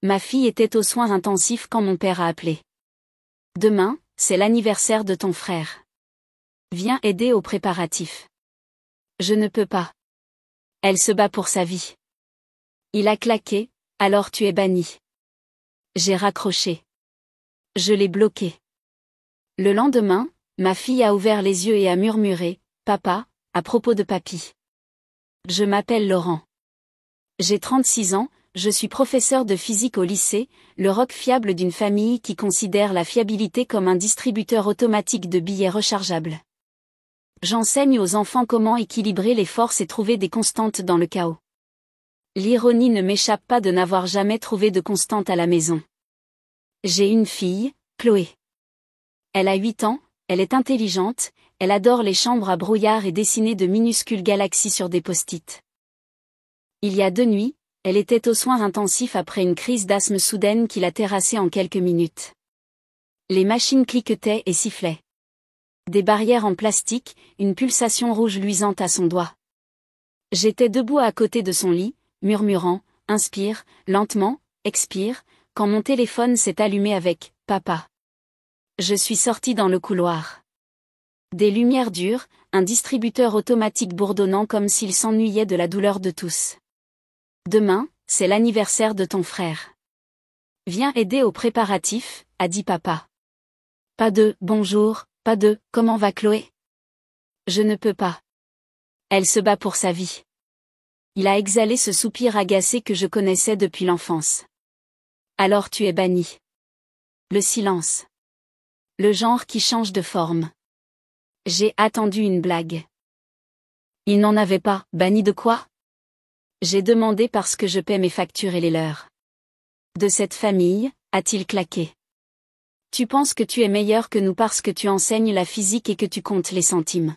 Ma fille était aux soins intensifs quand mon père a appelé. Demain, c'est l'anniversaire de ton frère. Viens aider aux préparatifs. Je ne peux pas. Elle se bat pour sa vie. Il a claqué, alors tu es banni. J'ai raccroché. Je l'ai bloqué. Le lendemain, ma fille a ouvert les yeux et a murmuré, « Papa, à propos de papy. » Je m'appelle Laurent. J'ai 36 ans, je suis professeur de physique au lycée, le roc fiable d'une famille qui considère la fiabilité comme un distributeur automatique de billets rechargeables. J'enseigne aux enfants comment équilibrer les forces et trouver des constantes dans le chaos. L'ironie ne m'échappe pas de n'avoir jamais trouvé de constante à la maison. J'ai une fille, Chloé. Elle a 8 ans, elle est intelligente, elle adore les chambres à brouillard et dessiner de minuscules galaxies sur des post-it. Il y a 2 nuits, elle était aux soins intensifs après une crise d'asthme soudaine qui l'a terrassée en quelques minutes. Les machines cliquetaient et sifflaient. Des barrières en plastique, une pulsation rouge luisante à son doigt. J'étais debout à côté de son lit, murmurant, inspire, lentement, expire, quand mon téléphone s'est allumé avec « Papa ». Je suis sorti dans le couloir. Des lumières dures, un distributeur automatique bourdonnant comme s'il s'ennuyait de la douleur de tous. Demain, c'est l'anniversaire de ton frère. Viens aider aux préparatifs, a dit papa. Pas de « bonjour », pas de « comment va Chloé ?» Je ne peux pas. Elle se bat pour sa vie. Il a exhalé ce soupir agacé que je connaissais depuis l'enfance. Alors tu es banni. Le silence. Le genre qui change de forme. J'ai attendu une blague. Il n'en avait pas, banni de quoi? J'ai demandé parce que je paie mes factures et les leurs. De cette famille, a-t-il claqué. Tu penses que tu es meilleur que nous parce que tu enseignes la physique et que tu comptes les centimes.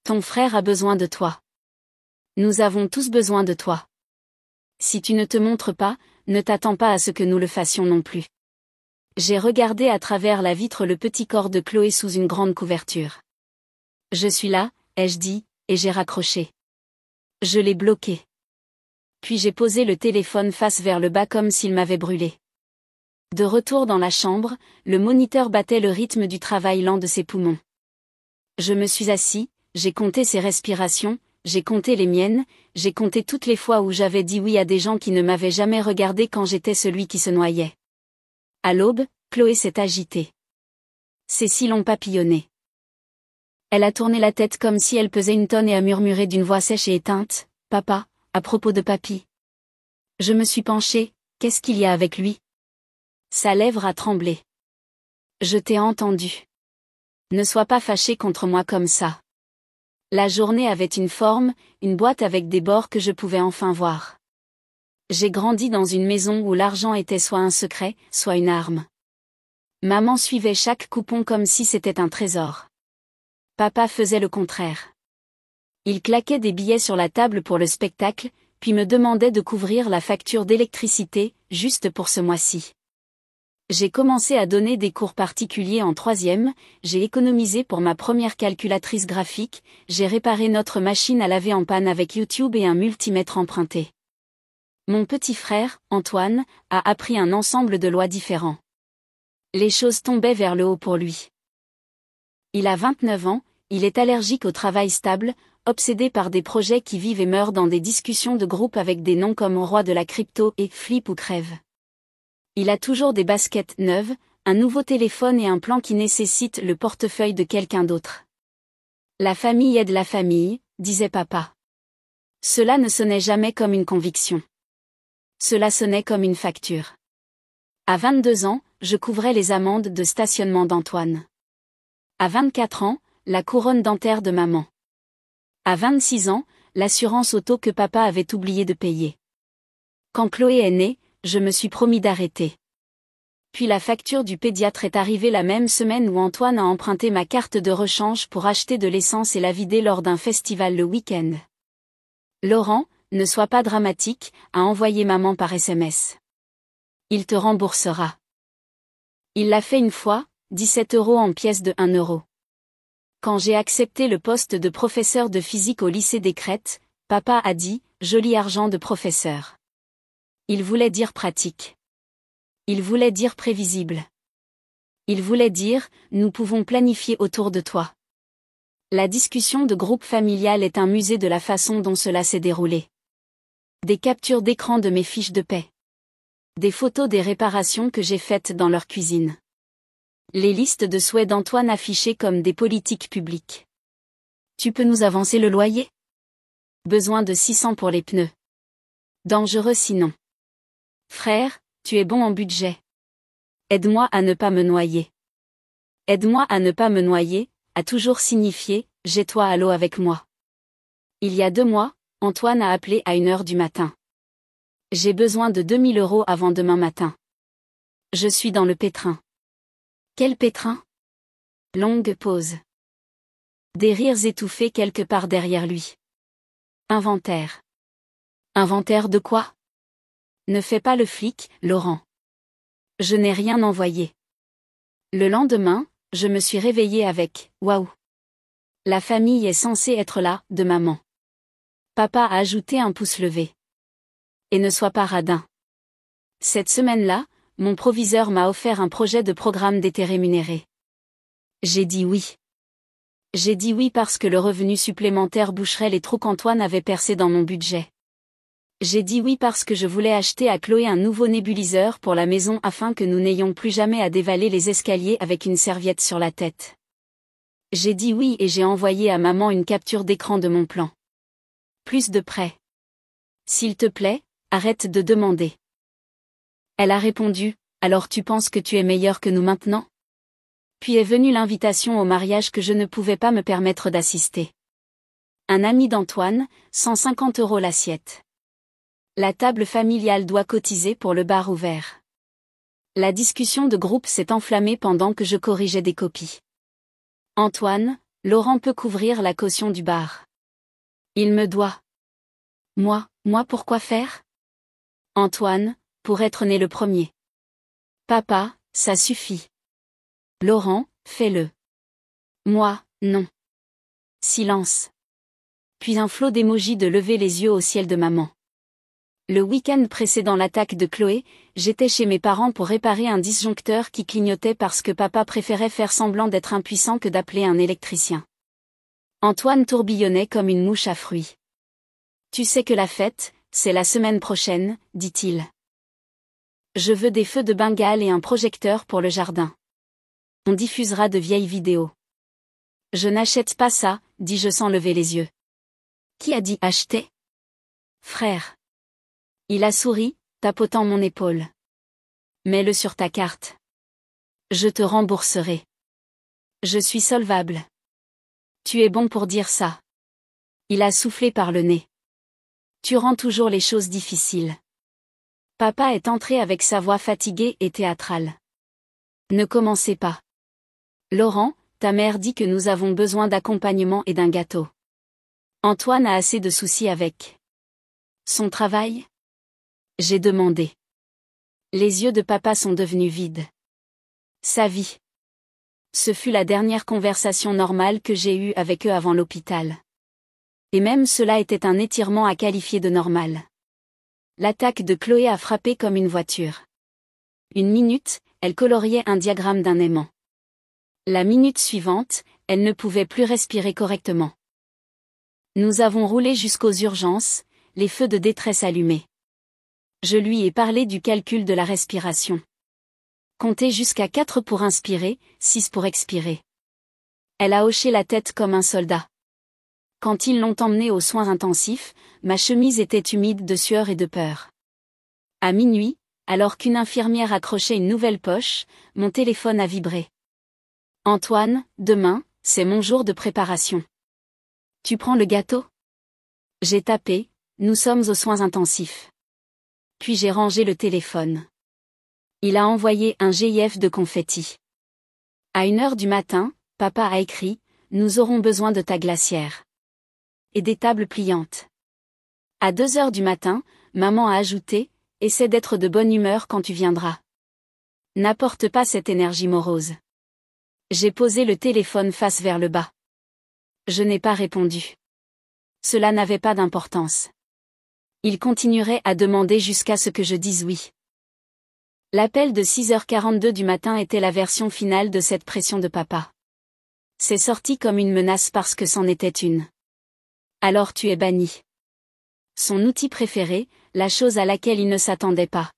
Ton frère a besoin de toi. Nous avons tous besoin de toi. Si tu ne te montres pas, ne t'attends pas à ce que nous le fassions non plus. J'ai regardé à travers la vitre le petit corps de Chloé sous une grande couverture. Je suis là, ai-je dit, et j'ai raccroché. Je l'ai bloqué. Puis j'ai posé le téléphone face vers le bas comme s'il m'avait brûlé. De retour dans la chambre, le moniteur battait le rythme du travail lent de ses poumons. Je me suis assis, j'ai compté ses respirations, j'ai compté les miennes, j'ai compté toutes les fois où j'avais dit oui à des gens qui ne m'avaient jamais regardé quand j'étais celui qui se noyait. À l'aube, Chloé s'est agitée. Ses cils ont papillonné. Elle a tourné la tête comme si elle pesait une tonne et a murmuré d'une voix sèche et éteinte, « Papa, à propos de papy. » Je me suis penchée, qu'est-ce qu'il y a avec lui? Sa lèvre a tremblé. Je t'ai entendu. Ne sois pas fâché contre moi comme ça. La journée avait une forme, une boîte avec des bords que je pouvais enfin voir. J'ai grandi dans une maison où l'argent était soit un secret, soit une arme. Maman suivait chaque coupon comme si c'était un trésor. Papa faisait le contraire. Il claquait des billets sur la table pour le spectacle, puis me demandait de couvrir la facture d'électricité, juste pour ce mois-ci. J'ai commencé à donner des cours particuliers en 3e, j'ai économisé pour ma première calculatrice graphique, j'ai réparé notre machine à laver en panne avec YouTube et un multimètre emprunté. Mon petit frère, Antoine, a appris un ensemble de lois différents. Les choses tombaient vers le haut pour lui. Il a 29 ans, il est allergique au travail stable, obsédé par des projets qui vivent et meurent dans des discussions de groupe avec des noms comme Roi de la crypto et Flip ou crève. Il a toujours des baskets neuves, un nouveau téléphone et un plan qui nécessite le portefeuille de quelqu'un d'autre. La famille aide la famille, disait papa. Cela ne sonnait jamais comme une conviction. Cela sonnait comme une facture. À 22 ans, je couvrais les amendes de stationnement d'Antoine. À 24 ans, la couronne dentaire de maman. À 26 ans, l'assurance auto que papa avait oublié de payer. Quand Chloé est née, je me suis promis d'arrêter. Puis la facture du pédiatre est arrivée la même semaine où Antoine a emprunté ma carte de rechange pour acheter de l'essence et la vider lors d'un festival le week-end. Laurent, ne sois pas dramatique, a envoyé maman par SMS. Il te remboursera. Il l'a fait une fois, 17 € en pièces de 1 euro. Quand j'ai accepté le poste de professeur de physique au lycée des Crêtes, papa a dit, joli argent de professeur. Il voulait dire pratique. Il voulait dire prévisible. Il voulait dire, nous pouvons planifier autour de toi. La discussion de groupe familial est un musée de la façon dont cela s'est déroulé. Des captures d'écran de mes fiches de paie. Des photos des réparations que j'ai faites dans leur cuisine. Les listes de souhaits d'Antoine affichées comme des politiques publiques. Tu peux nous avancer le loyer? Besoin de 600 pour les pneus. Dangereux sinon. Frère, tu es bon en budget. Aide-moi à ne pas me noyer. Aide-moi à ne pas me noyer, a toujours signifié, jette-toi à l'eau avec moi. Il y a 2 mois, Antoine a appelé à 1h du matin. J'ai besoin de 2000 € avant demain matin. Je suis dans le pétrin. Quel pétrin? Longue pause. Des rires étouffés quelque part derrière lui. Inventaire. Inventaire de quoi? Ne fais pas le flic, Laurent. Je n'ai rien envoyé. Le lendemain, je me suis réveillée avec « Waouh ! La famille est censée être là, de maman. » Papa a ajouté un pouce levé. Et ne sois pas radin. Cette semaine-là, mon proviseur m'a offert un projet de programme d'été rémunéré. J'ai dit oui. J'ai dit oui parce que le revenu supplémentaire boucherait les trous qu'Antoine avait percés dans mon budget. J'ai dit oui parce que je voulais acheter à Chloé un nouveau nébuliseur pour la maison afin que nous n'ayons plus jamais à dévaler les escaliers avec une serviette sur la tête. J'ai dit oui et j'ai envoyé à maman une capture d'écran de mon plan. Plus de prêts. S'il te plaît, arrête de demander. Elle a répondu, alors tu penses que tu es meilleur que nous maintenant? Puis est venue l'invitation au mariage que je ne pouvais pas me permettre d'assister. Un ami d'Antoine, 150 € l'assiette. La table familiale doit cotiser pour le bar ouvert. La discussion de groupe s'est enflammée pendant que je corrigeais des copies. Antoine, Laurent peut couvrir la caution du bar. Il me doit. Moi pourquoi faire? Antoine, pour être né le premier. Papa, ça suffit. Laurent, fais-le. Moi, non. Silence. Puis un flot d'émojis de lever les yeux au ciel de maman. Le week-end précédant l'attaque de Chloé, j'étais chez mes parents pour réparer un disjoncteur qui clignotait parce que papa préférait faire semblant d'être impuissant que d'appeler un électricien. Antoine tourbillonnait comme une mouche à fruits. Tu sais que la fête, c'est la semaine prochaine, dit-il. Je veux des feux de Bengale et un projecteur pour le jardin. On diffusera de vieilles vidéos. Je n'achète pas ça, dis-je sans lever les yeux. Qui a dit acheter? Frère. Il a souri, tapotant mon épaule. Mets-le sur ta carte. Je te rembourserai. Je suis solvable. Tu es bon pour dire ça. Il a soufflé par le nez. Tu rends toujours les choses difficiles. Papa est entré avec sa voix fatiguée et théâtrale. Ne commencez pas. Laurent, ta mère dit que nous avons besoin d'accompagnement et d'un gâteau. Antoine a assez de soucis avec son travail? J'ai demandé. Les yeux de papa sont devenus vides. Sa vie. Ce fut la dernière conversation normale que j'ai eue avec eux avant l'hôpital. Et même cela était un étirement à qualifier de normal. L'attaque de Chloé a frappé comme une voiture. 1 minute, elle coloriait un diagramme d'un aimant. La minute suivante, elle ne pouvait plus respirer correctement. Nous avons roulé jusqu'aux urgences, les feux de détresse allumés. Je lui ai parlé du calcul de la respiration. Comptez jusqu'à 4 pour inspirer, 6 pour expirer. Elle a hoché la tête comme un soldat. Quand ils l'ont emmenée aux soins intensifs, ma chemise était humide de sueur et de peur. À minuit, alors qu'une infirmière accrochait une nouvelle poche, mon téléphone a vibré. Antoine, demain, c'est mon jour de préparation. Tu prends le gâteau? J'ai tapé, nous sommes aux soins intensifs. Puis j'ai rangé le téléphone. Il a envoyé un GIF de confetti. À 1h du matin, papa a écrit, nous aurons besoin de ta glacière. Et des tables pliantes. À 2h du matin, maman a ajouté, essaie d'être de bonne humeur quand tu viendras. N'apporte pas cette énergie morose. J'ai posé le téléphone face vers le bas. Je n'ai pas répondu. Cela n'avait pas d'importance. Il continuerait à demander jusqu'à ce que je dise oui. L'appel de 6h42 du matin était la version finale de cette pression de papa. C'est sorti comme une menace parce que c'en était une. Alors tu es banni. Son outil préféré, la chose à laquelle il ne s'attendait pas.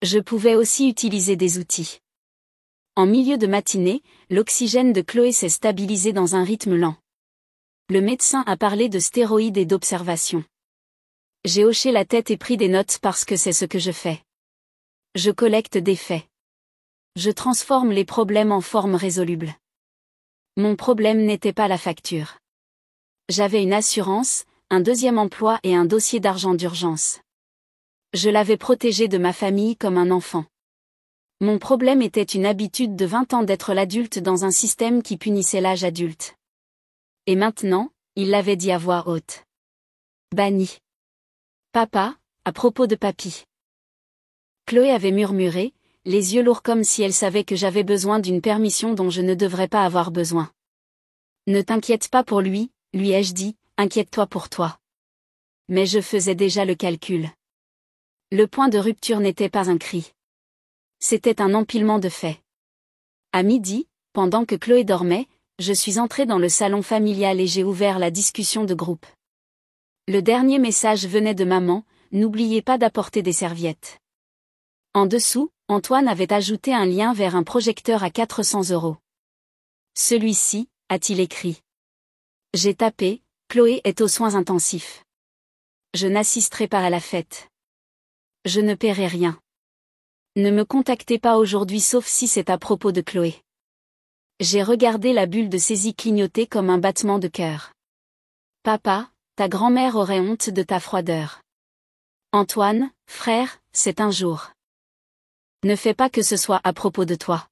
Je pouvais aussi utiliser des outils. En milieu de matinée, l'oxygène de Chloé s'est stabilisé dans un rythme lent. Le médecin a parlé de stéroïdes et d'observation. J'ai hoché la tête et pris des notes parce que c'est ce que je fais. Je collecte des faits. Je transforme les problèmes en formes résolubles. Mon problème n'était pas la facture. J'avais une assurance, un deuxième emploi et un dossier d'argent d'urgence. Je l'avais protégé de ma famille comme un enfant. Mon problème était une habitude de 20 ans d'être l'adulte dans un système qui punissait l'âge adulte. Et maintenant, il l'avait dit à voix haute. Banni. Papa, à propos de papy. Chloé avait murmuré, les yeux lourds comme si elle savait que j'avais besoin d'une permission dont je ne devrais pas avoir besoin. Ne t'inquiète pas pour lui, lui ai-je dit, inquiète-toi pour toi. Mais je faisais déjà le calcul. Le point de rupture n'était pas un cri. C'était un empilement de faits. À midi, pendant que Chloé dormait, je suis entrée dans le salon familial et j'ai ouvert la discussion de groupe. Le dernier message venait de maman, n'oubliez pas d'apporter des serviettes. En dessous, Antoine avait ajouté un lien vers un projecteur à 400 €. Celui-ci, a-t-il écrit. J'ai tapé, Chloé est aux soins intensifs. Je n'assisterai pas à la fête. Je ne paierai rien. Ne me contactez pas aujourd'hui sauf si c'est à propos de Chloé. J'ai regardé la bulle de saisie clignoter comme un battement de cœur. Papa, ta grand-mère aurait honte de ta froideur. Antoine, frère, c'est un jour. Ne fais pas que ce soit à propos de toi.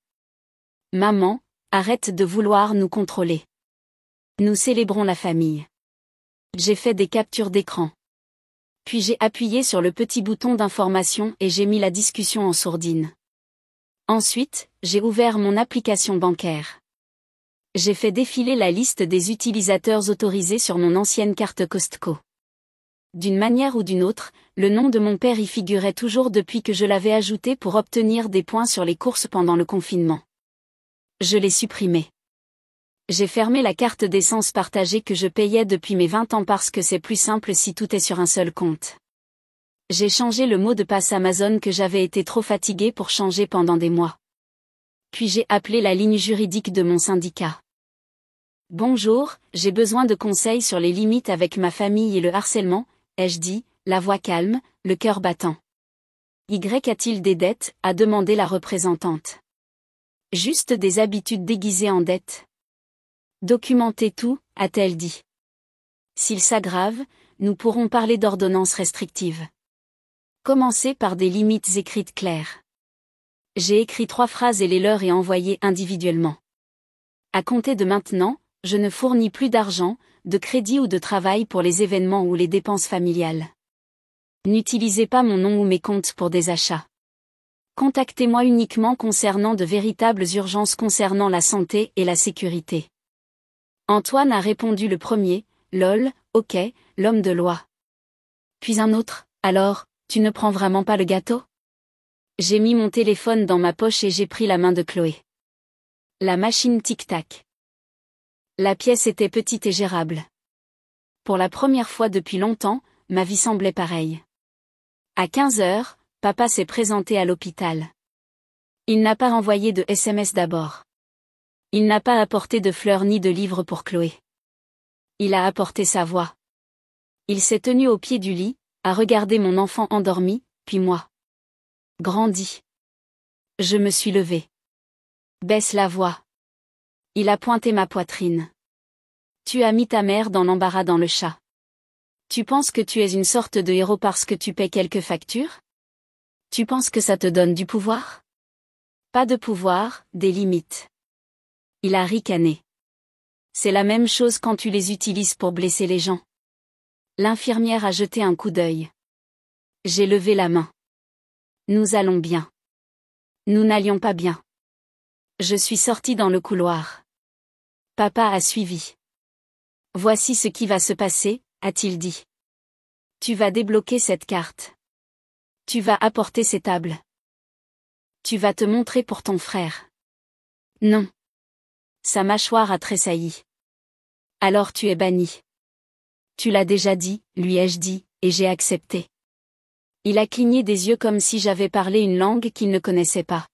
Maman, arrête de vouloir nous contrôler. Nous célébrons la famille. J'ai fait des captures d'écran. Puis j'ai appuyé sur le petit bouton d'information et j'ai mis la discussion en sourdine. Ensuite, j'ai ouvert mon application bancaire. J'ai fait défiler la liste des utilisateurs autorisés sur mon ancienne carte Costco. D'une manière ou d'une autre, le nom de mon père y figurait toujours depuis que je l'avais ajouté pour obtenir des points sur les courses pendant le confinement. Je l'ai supprimé. J'ai fermé la carte d'essence partagée que je payais depuis mes 20 ans parce que c'est plus simple si tout est sur un seul compte. J'ai changé le mot de passe Amazon que j'avais été trop fatiguée pour changer pendant des mois. Puis j'ai appelé la ligne juridique de mon syndicat. Bonjour, j'ai besoin de conseils sur les limites avec ma famille et le harcèlement, ai-je dit, la voix calme, le cœur battant. Y a-t-il des dettes, a demandé la représentante. Juste des habitudes déguisées en dettes. Documentez tout, a-t-elle dit. S'il s'aggrave, nous pourrons parler d'ordonnances restrictives. Commencez par des limites écrites claires. J'ai écrit 3 phrases et les leur ai envoyées individuellement. À compter de maintenant, je ne fournis plus d'argent, de crédit ou de travail pour les événements ou les dépenses familiales. N'utilisez pas mon nom ou mes comptes pour des achats. Contactez-moi uniquement concernant de véritables urgences concernant la santé et la sécurité. Antoine a répondu le premier, lol, ok, l'homme de loi. Puis un autre, alors, tu ne prends vraiment pas le gâteau? J'ai mis mon téléphone dans ma poche et j'ai pris la main de Chloé. La machine tic-tac. La pièce était petite et gérable. Pour la première fois depuis longtemps, ma vie semblait pareille. À 15 heures, papa s'est présenté à l'hôpital. Il n'a pas envoyé de SMS d'abord. Il n'a pas apporté de fleurs ni de livres pour Chloé. Il a apporté sa voix. Il s'est tenu au pied du lit, a regardé mon enfant endormi, puis moi. Grandi. Je me suis levée. Baisse la voix. Il a pointé ma poitrine. Tu as mis ta mère dans l'embarras dans le chat. Tu penses que tu es une sorte de héros parce que tu paies quelques factures? Tu penses que ça te donne du pouvoir? Pas de pouvoir, des limites. Il a ricané. C'est la même chose quand tu les utilises pour blesser les gens. L'infirmière a jeté un coup d'œil. J'ai levé la main. Nous allons bien. Nous n'allions pas bien. Je suis sortie dans le couloir. Papa a suivi. Voici ce qui va se passer, a-t-il dit. Tu vas débloquer cette carte. Tu vas apporter ces tables. Tu vas te montrer pour ton frère. Non. Sa mâchoire a tressailli. Alors tu es banni. Tu l'as déjà dit, lui ai-je dit, et j'ai accepté. Il a cligné des yeux comme si j'avais parlé une langue qu'il ne connaissait pas.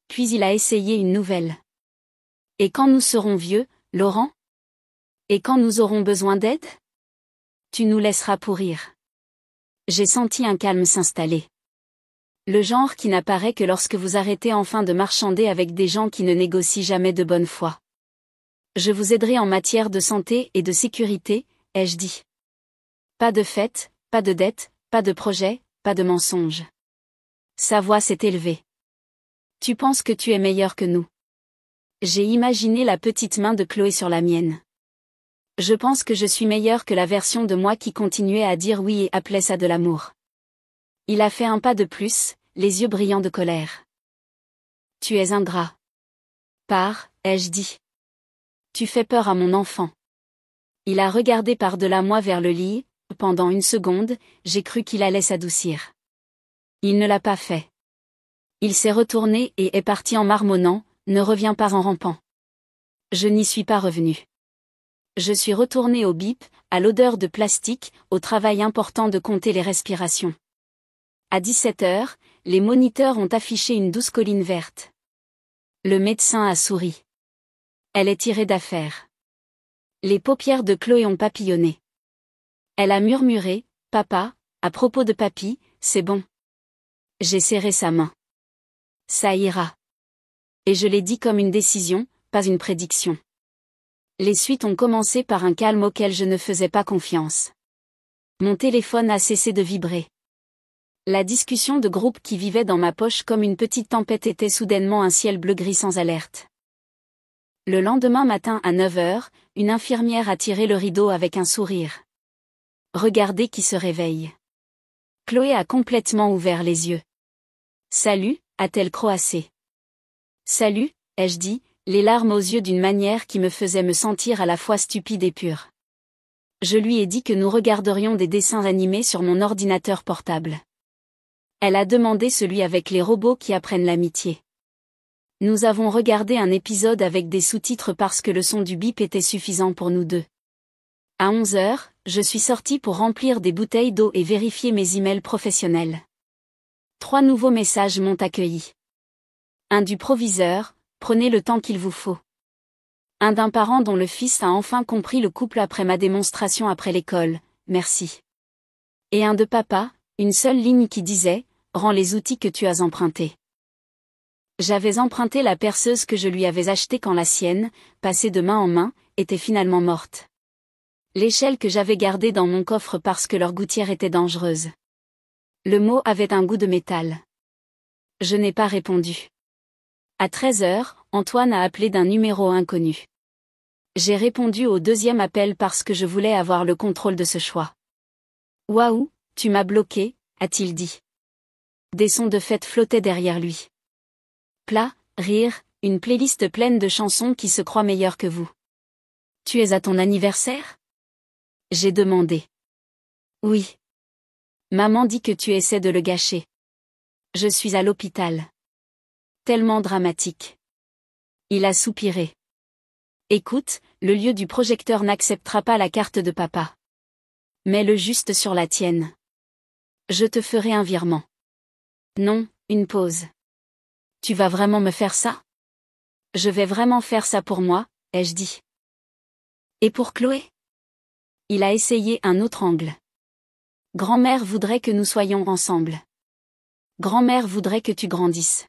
Puis il a essayé une nouvelle. Et quand nous serons vieux, Laurent? Et quand nous aurons besoin d'aide? Tu nous laisseras pourrir. J'ai senti un calme s'installer. Le genre qui n'apparaît que lorsque vous arrêtez enfin de marchander avec des gens qui ne négocient jamais de bonne foi. Je vous aiderai en matière de santé et de sécurité, ai-je dit. Pas de fête, pas de dette, pas de projet, pas de mensonge. Sa voix s'est élevée. Tu penses que tu es meilleur que nous. J'ai imaginé la petite main de Chloé sur la mienne. Je pense que je suis meilleure que la version de moi qui continuait à dire oui et appelait ça de l'amour. Il a fait un pas de plus, les yeux brillants de colère. Tu es ingrat. Pars, ai-je dit. Tu fais peur à mon enfant. Il a regardé par-delà moi vers le lit, pendant une seconde, j'ai cru qu'il allait s'adoucir. Il ne l'a pas fait. Il s'est retourné et est parti en marmonnant, ne reviens pas en rampant. Je n'y suis pas revenu. Je suis retourné au bip, à l'odeur de plastique, au travail important de compter les respirations. À 17h, les moniteurs ont affiché une douce colline verte. Le médecin a souri. Elle est tirée d'affaire. Les paupières de Chloé ont papillonné. Elle a murmuré, « Papa, à propos de papy, c'est bon. » J'ai serré sa main. Ça ira. Et je l'ai dit comme une décision, pas une prédiction. Les suites ont commencé par un calme auquel je ne faisais pas confiance. Mon téléphone a cessé de vibrer. La discussion de groupe qui vivait dans ma poche comme une petite tempête était soudainement un ciel bleu-gris sans alerte. Le lendemain matin à 9h, une infirmière a tiré le rideau avec un sourire. Regardez qui se réveille. Chloé a complètement ouvert les yeux. Salut, a-t-elle croassé. Salut, ai-je dit, les larmes aux yeux d'une manière qui me faisait me sentir à la fois stupide et pure. Je lui ai dit que nous regarderions des dessins animés sur mon ordinateur portable. Elle a demandé celui avec les robots qui apprennent l'amitié. Nous avons regardé un épisode avec des sous-titres parce que le son du bip était suffisant pour nous deux. À 11h, je suis sortie pour remplir des bouteilles d'eau et vérifier mes emails professionnels. 3 nouveaux messages m'ont accueilli. Un du proviseur, prenez le temps qu'il vous faut. Un d'un parent dont le fils a enfin compris le couple après ma démonstration après l'école, merci. Et un de papa, une seule ligne qui disait, rends les outils que tu as empruntés. J'avais emprunté la perceuse que je lui avais achetée quand la sienne, passée de main en main, était finalement morte. L'échelle que j'avais gardée dans mon coffre parce que leur gouttière était dangereuse. Le mot avait un goût de métal. Je n'ai pas répondu. À 13h, Antoine a appelé d'un numéro inconnu. J'ai répondu au deuxième appel parce que je voulais avoir le contrôle de ce choix. Waouh, tu m'as bloqué, a-t-il dit. Des sons de fête flottaient derrière lui. Plat, rire, une playlist pleine de chansons qui se croient meilleures que vous. Tu es à ton anniversaire? J'ai demandé. Oui. Maman dit que tu essaies de le gâcher. Je suis à l'hôpital. Tellement dramatique. Il a soupiré. Écoute, le lieu du projecteur n'acceptera pas la carte de papa. Mets-le juste sur la tienne. Je te ferai un virement. Non, une pause. Tu vas vraiment me faire ça? Je vais vraiment faire ça pour moi, ai-je dit. Et pour Chloé? Il a essayé un autre angle. Grand-mère voudrait que nous soyons ensemble. Grand-mère voudrait que tu grandisses.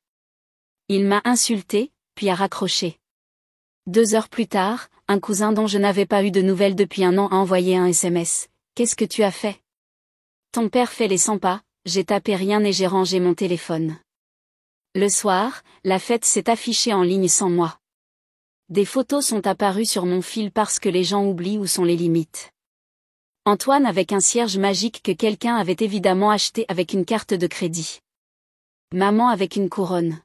Il m'a insulté, puis a raccroché. 2 heures plus tard, un cousin dont je n'avais pas eu de nouvelles depuis un an a envoyé un SMS. Qu'est-ce que tu as fait? Ton père fait les 100 pas, j'ai tapé rien et j'ai rangé mon téléphone. Le soir, la fête s'est affichée en ligne sans moi. Des photos sont apparues sur mon fil parce que les gens oublient où sont les limites. Antoine avec un cierge magique que quelqu'un avait évidemment acheté avec une carte de crédit. Maman avec une couronne.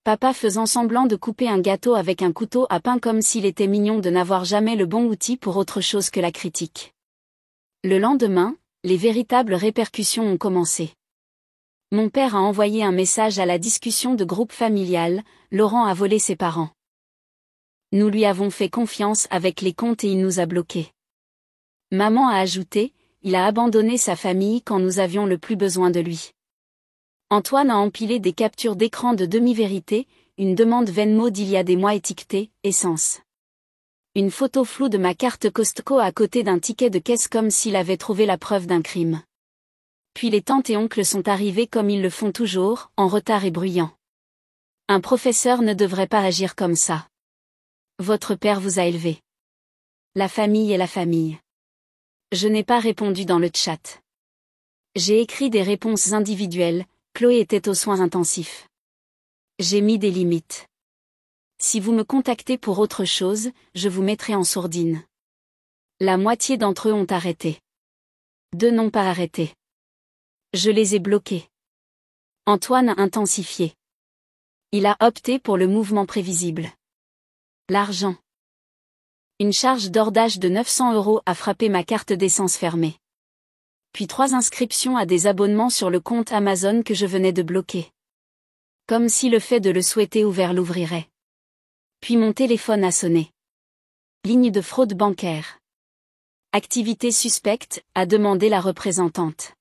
Papa faisant semblant de couper un gâteau avec un couteau à pain comme s'il était mignon de n'avoir jamais le bon outil pour autre chose que la critique. Le lendemain, les véritables répercussions ont commencé. Mon père a envoyé un message à la discussion de groupe familial, Laurent a volé ses parents. Nous lui avons fait confiance avec les comptes et il nous a bloqués. Maman a ajouté, il a abandonné sa famille quand nous avions le plus besoin de lui. Antoine a empilé des captures d'écran de demi-vérité, une demande Venmo d'il y a des mois étiquetée « Essence ». Une photo floue de ma carte Costco à côté d'un ticket de caisse comme s'il avait trouvé la preuve d'un crime. Puis les tantes et oncles sont arrivés comme ils le font toujours, en retard et bruyants. Un professeur ne devrait pas agir comme ça. Votre père vous a élevé. La famille est la famille. Je n'ai pas répondu dans le chat. J'ai écrit des réponses individuelles, Chloé était aux soins intensifs. J'ai mis des limites. Si vous me contactez pour autre chose, je vous mettrai en sourdine. La moitié d'entre eux ont arrêté. 2 n'ont pas arrêté. Je les ai bloqués. Antoine a intensifié. Il a opté pour le mouvement prévisible. L'argent. Une charge d'ordage de 900 € a frappé ma carte d'essence fermée. Puis 3 inscriptions à des abonnements sur le compte Amazon que je venais de bloquer. Comme si le fait de le souhaiter ouvert l'ouvrirait. Puis mon téléphone a sonné. Ligne de fraude bancaire. Activité suspecte, a demandé la représentante.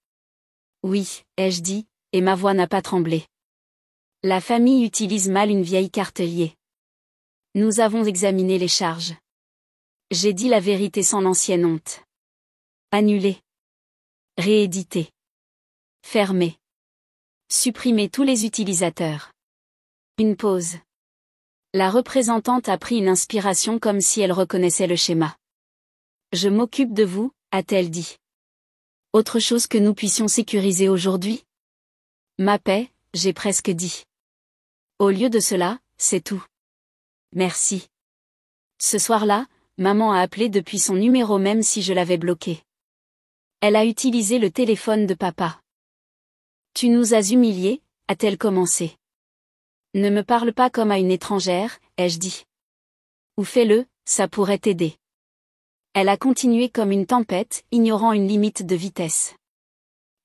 Oui, ai-je dit, et ma voix n'a pas tremblé. La famille utilise mal une vieille carte liée. Nous avons examiné les charges. J'ai dit la vérité sans l'ancienne honte. Annulé. Réédité. Fermé. Supprimer tous les utilisateurs. Une pause. La représentante a pris une inspiration comme si elle reconnaissait le schéma. Je m'occupe de vous, a-t-elle dit. Autre chose que nous puissions sécuriser aujourd'hui? Ma paix, j'ai presque dit. Au lieu de cela, c'est tout. Merci. Ce soir-là, maman a appelé depuis son numéro même si je l'avais bloqué. Elle a utilisé le téléphone de papa. Tu nous as humiliés, a-t-elle commencé. Ne me parle pas comme à une étrangère, ai-je dit. Ou fais-le, ça pourrait t'aider. Elle a continué comme une tempête, ignorant une limite de vitesse.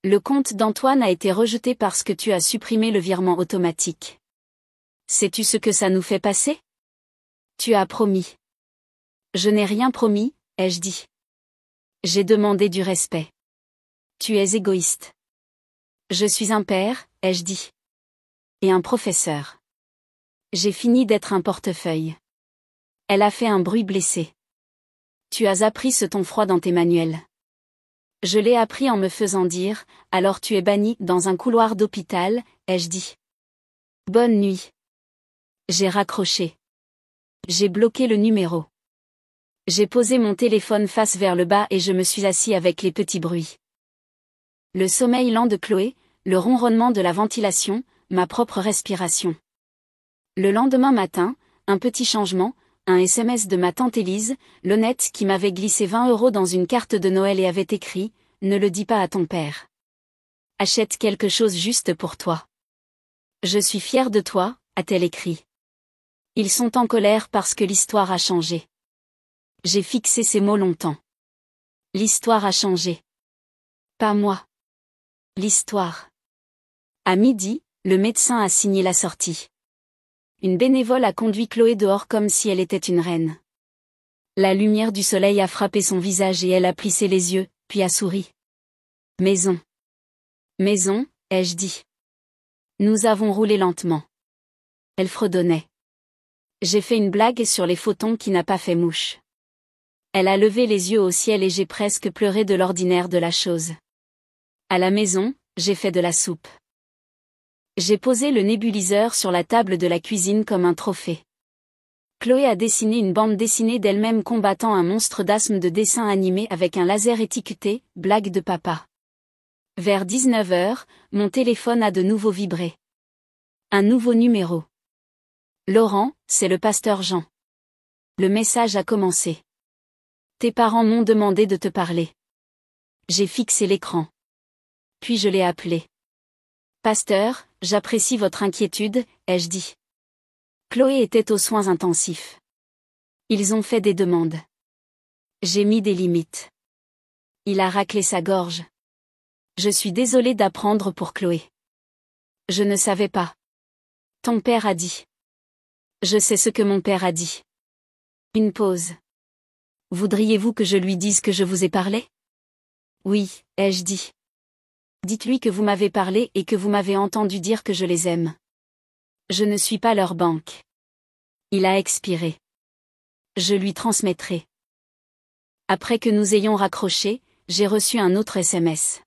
Le compte d'Antoine a été rejeté parce que tu as supprimé le virement automatique. Sais-tu ce que ça nous fait passer? Tu as promis. Je n'ai rien promis, ai-je dit. J'ai demandé du respect. Tu es égoïste. Je suis un père, ai-je dit. Et un professeur. J'ai fini d'être un portefeuille. Elle a fait un bruit blessé. Tu as appris ce ton froid dans tes manuels. Je l'ai appris en me faisant dire, alors tu es banni dans un couloir d'hôpital, ai-je dit. Bonne nuit. J'ai raccroché. J'ai bloqué le numéro. J'ai posé mon téléphone face vers le bas et je me suis assis avec les petits bruits. Le sommeil lent de Chloé, le ronronnement de la ventilation, ma propre respiration. Le lendemain matin, un petit changement, un SMS de ma tante Élise, l'honnête qui m'avait glissé 20 € dans une carte de Noël et avait écrit « Ne le dis pas à ton père. Achète quelque chose juste pour toi. Je suis fière de toi », a-t-elle écrit. Ils sont en colère parce que l'histoire a changé. J'ai fixé ces mots longtemps. L'histoire a changé. Pas moi. L'histoire. À midi, le médecin a signé la sortie. Une bénévole a conduit Chloé dehors comme si elle était une reine. La lumière du soleil a frappé son visage et elle a plissé les yeux, puis a souri. Maison. Maison, ai-je dit. Nous avons roulé lentement. Elle fredonnait. J'ai fait une blague sur les photons qui n'a pas fait mouche. Elle a levé les yeux au ciel et j'ai presque pleuré de l'ordinaire de la chose. À la maison, j'ai fait de la soupe. J'ai posé le nébuliseur sur la table de la cuisine comme un trophée. Chloé a dessiné une bande dessinée d'elle-même combattant un monstre d'asthme de dessin animé avec un laser étiqueté « Blague de papa ». Vers 19 h, mon téléphone a de nouveau vibré. Un nouveau numéro. Laurent, c'est le pasteur Jean. Le message a commencé. Tes parents m'ont demandé de te parler. J'ai fixé l'écran. Puis je l'ai appelé. Pasteur, j'apprécie votre inquiétude, ai-je dit. Chloé était aux soins intensifs. Ils ont fait des demandes. J'ai mis des limites. Il a raclé sa gorge. Je suis désolée d'apprendre pour Chloé. Je ne savais pas. Ton père a dit. Je sais ce que mon père a dit. Une pause. Voudriez-vous que je lui dise que je vous ai parlé? Oui, ai-je dit. Dites-lui que vous m'avez parlé et que vous m'avez entendu dire que je les aime. Je ne suis pas leur banque. Il a expiré. Je lui transmettrai. Après que nous ayons raccroché, j'ai reçu un autre SMS.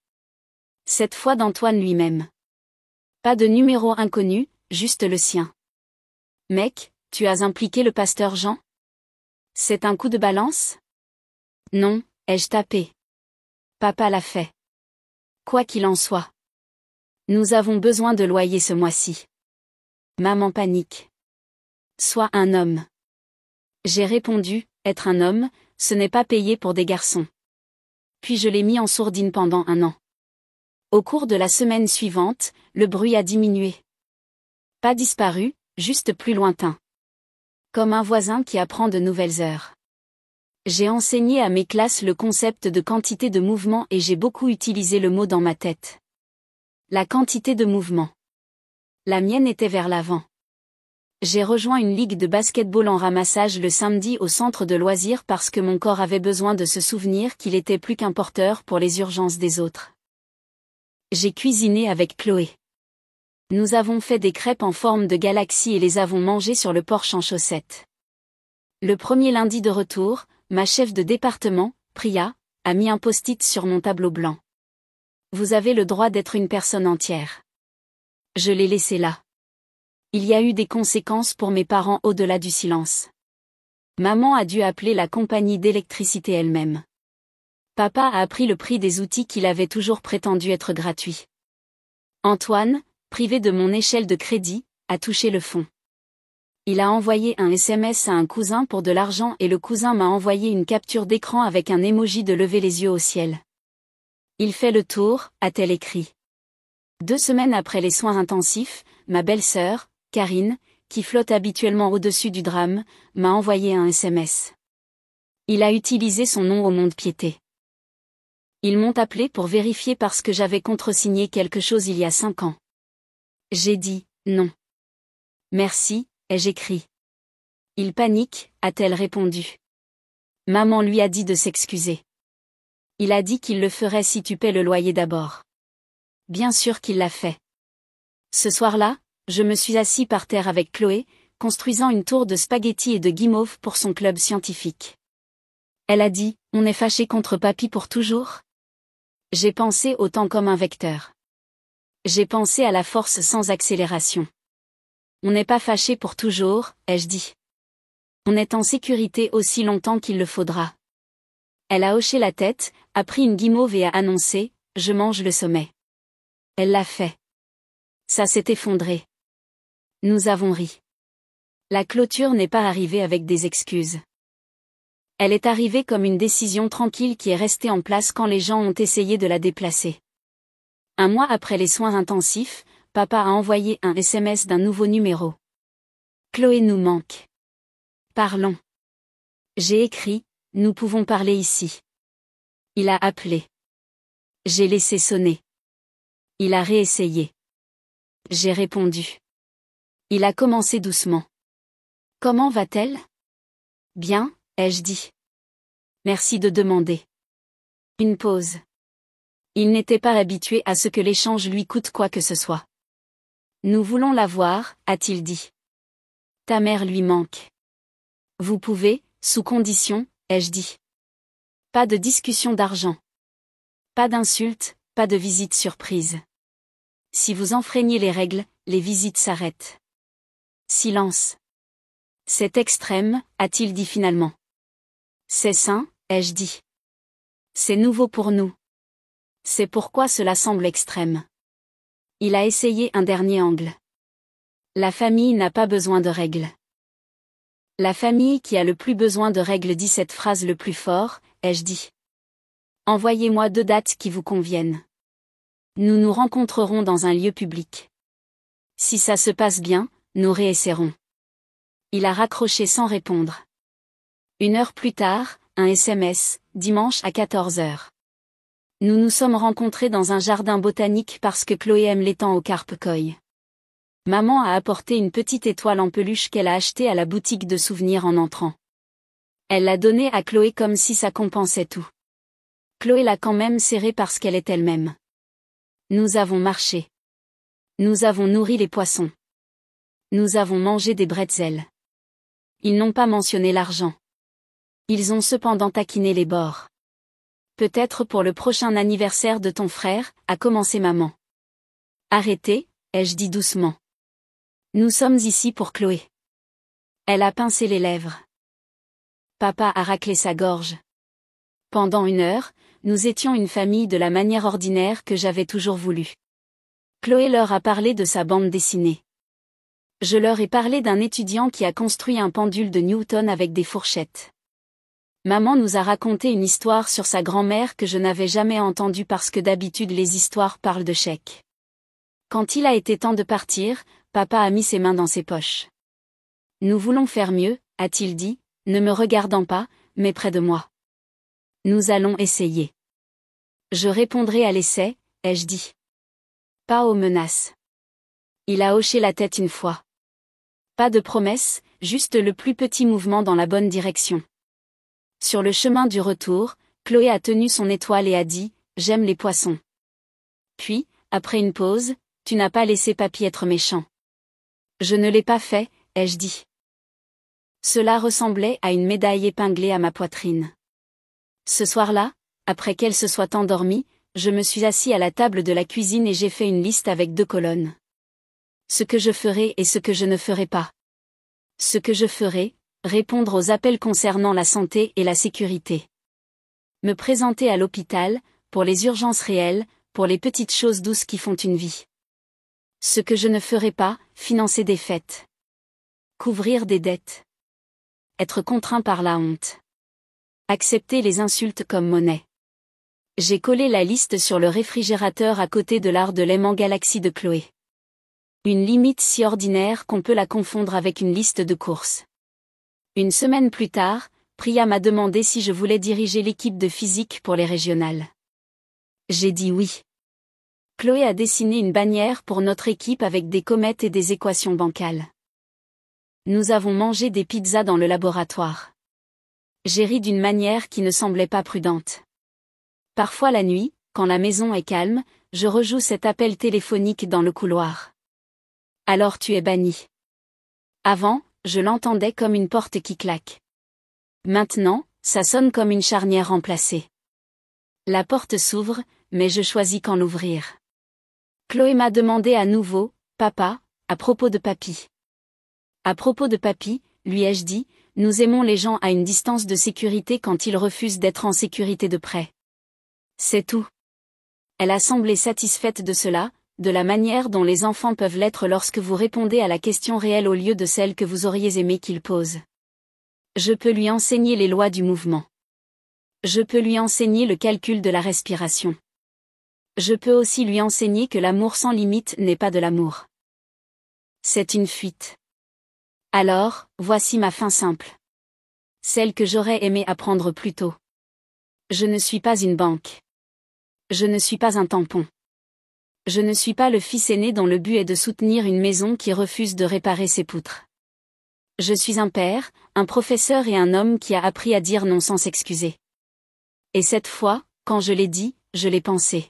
Cette fois d'Antoine lui-même. Pas de numéro inconnu, juste le sien. Mec, tu as impliqué le pasteur Jean? C'est un coup de balance? Non, ai-je tapé. Papa l'a fait. Quoi qu'il en soit. Nous avons besoin de loyer ce mois-ci. Maman panique. Sois un homme. J'ai répondu, être un homme, ce n'est pas payé pour des garçons. Puis je l'ai mis en sourdine pendant 1 an. Au cours de la semaine suivante, le bruit a diminué. Pas disparu, juste plus lointain. Comme un voisin qui apprend de nouvelles heures. J'ai enseigné à mes classes le concept de quantité de mouvement et j'ai beaucoup utilisé le mot dans ma tête. La quantité de mouvement. La mienne était vers l'avant. J'ai rejoint une ligue de basket-ball en ramassage le samedi au centre de loisirs parce que mon corps avait besoin de se souvenir qu'il était plus qu'un porteur pour les urgences des autres. J'ai cuisiné avec Chloé. Nous avons fait des crêpes en forme de galaxie et les avons mangées sur le porche en chaussettes. Le premier lundi de retour, ma chef de département, Priya, a mis un post-it sur mon tableau blanc. Vous avez le droit d'être une personne entière. Je l'ai laissé là. Il y a eu des conséquences pour mes parents au-delà du silence. Maman a dû appeler la compagnie d'électricité elle-même. Papa a appris le prix des outils qu'il avait toujours prétendu être gratuits. Antoine, privé de mon échelle de crédit, a touché le fond. Il a envoyé un SMS à un cousin pour de l'argent et le cousin m'a envoyé une capture d'écran avec un emoji de lever les yeux au ciel. Il fait le tour, a-t-elle écrit. 2 semaines après les soins intensifs, ma belle-sœur, Karine, qui flotte habituellement au-dessus du drame, m'a envoyé un SMS. Il a utilisé son nom au mont-de-piété. Ils m'ont appelé pour vérifier parce que j'avais contresigné quelque chose il y a 5 ans. J'ai dit, non. Merci, ai-je écrit. Il panique, a-t-elle répondu. Maman lui a dit de s'excuser. Il a dit qu'il le ferait si tu paies le loyer d'abord. Bien sûr qu'il l'a fait. Ce soir-là, je me suis assis par terre avec Chloé, construisant une tour de spaghettis et de guimauve pour son club scientifique. Elle a dit, on est fâché contre papy pour toujours? J'ai pensé au temps comme un vecteur. J'ai pensé à la force sans accélération. On n'est pas fâché pour toujours, ai-je dit. On est en sécurité aussi longtemps qu'il le faudra. Elle a hoché la tête, a pris une guimauve et a annoncé, je mange le sommet. Elle l'a fait. Ça s'est effondré. Nous avons ri. La clôture n'est pas arrivée avec des excuses. Elle est arrivée comme une décision tranquille qui est restée en place quand les gens ont essayé de la déplacer. 1 mois après les soins intensifs, papa a envoyé un SMS d'un nouveau numéro. Chloé nous manque. Parlons. J'ai écrit, nous pouvons parler ici. Il a appelé. J'ai laissé sonner. Il a réessayé. J'ai répondu. Il a commencé doucement. Comment va-t-elle? Bien, ai-je dit. Merci de demander. Une pause. Il n'était pas habitué à ce que l'échange lui coûte quoi que ce soit. Nous voulons la voir, a-t-il dit. Ta mère lui manque. Vous pouvez, sous condition, ai-je dit. Pas de discussion d'argent. Pas d'insultes, pas de visite surprise. Si vous enfreignez les règles, les visites s'arrêtent. Silence. C'est extrême, a-t-il dit finalement. C'est sain, ai-je dit. C'est nouveau pour nous. C'est pourquoi cela semble extrême. Il a essayé un dernier angle. La famille n'a pas besoin de règles. La famille qui a le plus besoin de règles dit cette phrase le plus fort, ai-je dit. Envoyez-moi 2 dates qui vous conviennent. Nous nous rencontrerons dans un lieu public. Si ça se passe bien, nous réessaierons. Il a raccroché sans répondre. 1 heure plus tard, un SMS, dimanche à 14h. Nous nous sommes rencontrés dans un jardin botanique parce que Chloé aime l'étang au carpe koi. Maman a apporté une petite étoile en peluche qu'elle a achetée à la boutique de souvenirs en entrant. Elle l'a donnée à Chloé comme si ça compensait tout. Chloé l'a quand même serrée parce qu'elle est elle-même. Nous avons marché. Nous avons nourri les poissons. Nous avons mangé des bretzels. Ils n'ont pas mentionné l'argent. Ils ont cependant taquiné les bords. Peut-être pour le prochain anniversaire de ton frère, a commencé maman. Arrêtez, ai-je dit doucement. Nous sommes ici pour Chloé. Elle a pincé les lèvres. Papa a raclé sa gorge. Pendant 1 heure, nous étions une famille de la manière ordinaire que j'avais toujours voulu. Chloé leur a parlé de sa bande dessinée. Je leur ai parlé d'un étudiant qui a construit un pendule de Newton avec des fourchettes. Maman nous a raconté une histoire sur sa grand-mère que je n'avais jamais entendue parce que d'habitude les histoires parlent de chèques. Quand il a été temps de partir, papa a mis ses mains dans ses poches. Nous voulons faire mieux, a-t-il dit, ne me regardant pas, mais près de moi. Nous allons essayer. Je répondrai à l'essai, ai-je dit. Pas aux menaces. Il a hoché la tête une fois. Pas de promesse, juste le plus petit mouvement dans la bonne direction. Sur le chemin du retour, Chloé a tenu son étoile et a dit « J'aime les poissons ». Puis, après une pause, « Tu n'as pas laissé papy être méchant ». Je ne l'ai pas fait, ai-je dit. Cela ressemblait à une médaille épinglée à ma poitrine. Ce soir-là, après qu'elle se soit endormie, je me suis assis à la table de la cuisine et j'ai fait une liste avec 2 colonnes. Ce que je ferai et ce que je ne ferai pas. Ce que je ferai, répondre aux appels concernant la santé et la sécurité. Me présenter à l'hôpital, pour les urgences réelles, pour les petites choses douces qui font une vie. Ce que je ne ferai pas, financer des fêtes. Couvrir des dettes. Être contraint par la honte. Accepter les insultes comme monnaie. J'ai collé la liste sur le réfrigérateur à côté de l'art de l'aimant Galaxy de Chloé. Une limite si ordinaire qu'on peut la confondre avec une liste de courses. 1 semaine plus tard, Priya m'a demandé si je voulais diriger l'équipe de physique pour les régionales. J'ai dit oui. Chloé a dessiné une bannière pour notre équipe avec des comètes et des équations bancales. Nous avons mangé des pizzas dans le laboratoire. J'ai ri d'une manière qui ne semblait pas prudente. Parfois la nuit, quand la maison est calme, je rejoue cet appel téléphonique dans le couloir. Alors tu es banni. Avant, je l'entendais comme une porte qui claque. Maintenant, ça sonne comme une charnière remplacée. La porte s'ouvre, mais je choisis quand l'ouvrir. Chloé m'a demandé à nouveau, papa, à propos de papy. À propos de papy, lui ai-je dit, nous aimons les gens à une distance de sécurité quand ils refusent d'être en sécurité de près. C'est tout. Elle a semblé satisfaite de cela, de la manière dont les enfants peuvent l'être lorsque vous répondez à la question réelle au lieu de celle que vous auriez aimé qu'ils posent. Je peux lui enseigner les lois du mouvement. Je peux lui enseigner le calcul de la respiration. Je peux aussi lui enseigner que l'amour sans limite n'est pas de l'amour. C'est une fuite. Alors, voici ma fin simple. Celle que j'aurais aimé apprendre plus tôt. Je ne suis pas une banque. Je ne suis pas un tampon. Je ne suis pas le fils aîné dont le but est de soutenir une maison qui refuse de réparer ses poutres. Je suis un père, un professeur et un homme qui a appris à dire non sans s'excuser. Et cette fois, quand je l'ai dit, je l'ai pensé.